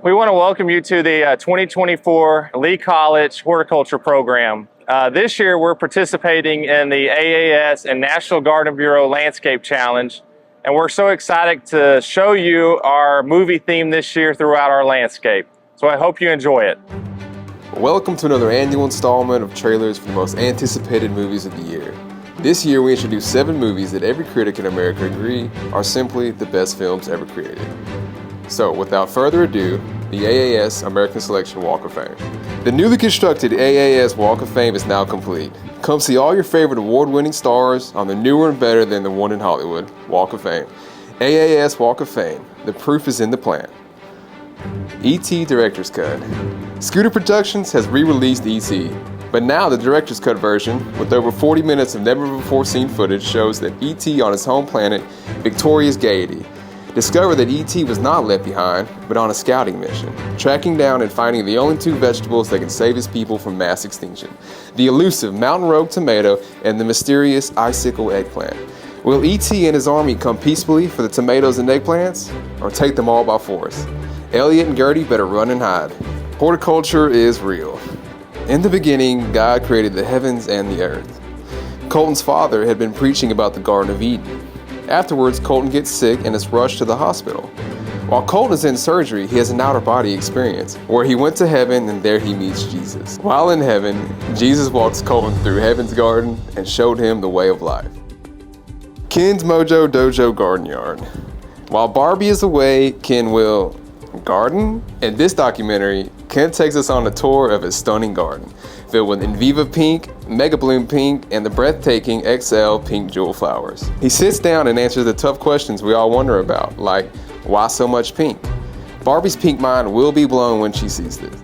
We want to welcome you to the 2024 Lee College Horticulture Program. This year we're participating in the AAS and National Garden Bureau Landscape Challenge, and we're so excited to show you our movie theme this year throughout our landscape. So I hope you enjoy it. Welcome to another annual installment of trailers for the most anticipated movies of the year. This year we introduced 7 movies that every critic in America agree are simply the best films ever created. So, without further ado, the AAS American Selection Walk of Fame. The newly constructed AAS Walk of Fame is now complete. Come see all your favorite award-winning stars on the newer and better than the one in Hollywood Walk of Fame. AAS Walk of Fame. The proof is in the plan. E.T. Director's Cut. Scooter Productions has re-released E.T., but now the Director's Cut version, with over 40 minutes of never-before-seen footage, shows that E.T. on his home planet, Victoria's Gaiety, discovered that E.T. was not left behind, but on a scouting mission, tracking down and finding the only 2 vegetables that can save his people from mass extinction: the elusive mountain rogue tomato and the mysterious icicle eggplant. Will E.T. and his army come peacefully for the tomatoes and eggplants, or take them all by force? Elliot and Gertie better run and hide. Horticulture is real. In the beginning, God created the heavens and the earth. Colton's father had been preaching about the Garden of Eden. Afterwards, Colton gets sick and is rushed to the hospital. While Colton is in surgery, he has an outer-body experience, where he went to heaven and there he meets Jesus. While in heaven, Jesus walks Colton through heaven's garden and showed him the way of life. Ken's Mojo Dojo Garden Yard. While Barbie is away, Ken will garden? In this documentary, Ken takes us on a tour of his stunning garden, filled with Inviva Pink, Mega Bloom Pink, and the breathtaking XL Pink Jewel flowers. He sits down and answers the tough questions we all wonder about, like, why so much pink? Barbie's pink mind will be blown when she sees this.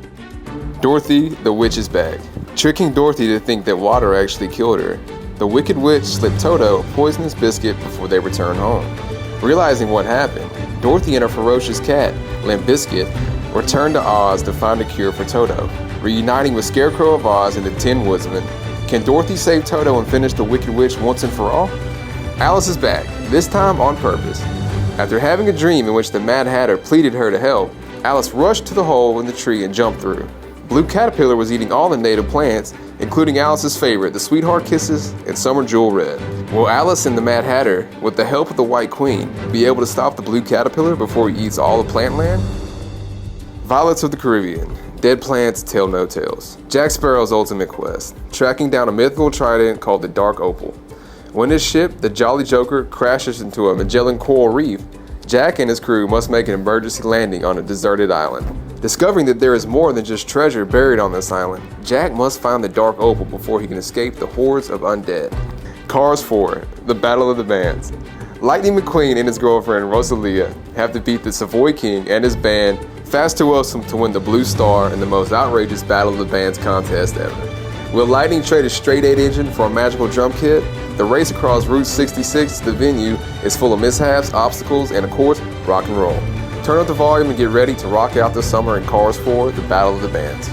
Dorothy, the witch's bag. Tricking Dorothy to think that water actually killed her, the wicked witch slipped Toto a poisonous biscuit before they return home. Realizing what happened, Dorothy and her ferocious cat, Limp Bizkit, return to Oz to find a cure for Toto. Reuniting with Scarecrow of Oz and the Tin Woodsman, can Dorothy save Toto and finish the Wicked Witch once and for all? Alice is back, this time on purpose. After having a dream in which the Mad Hatter pleaded her to help, Alice rushed to the hole in the tree and jumped through. Blue Caterpillar was eating all the native plants, including Alice's favorite, the Sweetheart Kisses and Summer Jewel Red. Will Alice and the Mad Hatter, with the help of the White Queen, be able to stop the Blue Caterpillar before he eats all the plant land? Violets of the Caribbean. Dead plants tell no tales. Jack Sparrow's ultimate quest, tracking down a mythical trident called the Dark Opal. When his ship, the Jolly Joker, crashes into a Magellan coral reef, Jack and his crew must make an emergency landing on a deserted island. Discovering that there is more than just treasure buried on this island, Jack must find the Dark Opal before he can escape the hordes of undead. Cars 4, The Battle of the Bands. Lightning McQueen and his girlfriend Rosalia have to beat the Savoy King and his band Fast to Wilson to win the Blue Star in the most outrageous Battle of the Bands contest ever. Will Lightning trade a straight 8 engine for a magical drum kit? The race across Route 66 to the venue is full of mishaps, obstacles, and of course, rock and roll. Turn up the volume and get ready to rock out this summer in Cars 4, The Battle of the Bands.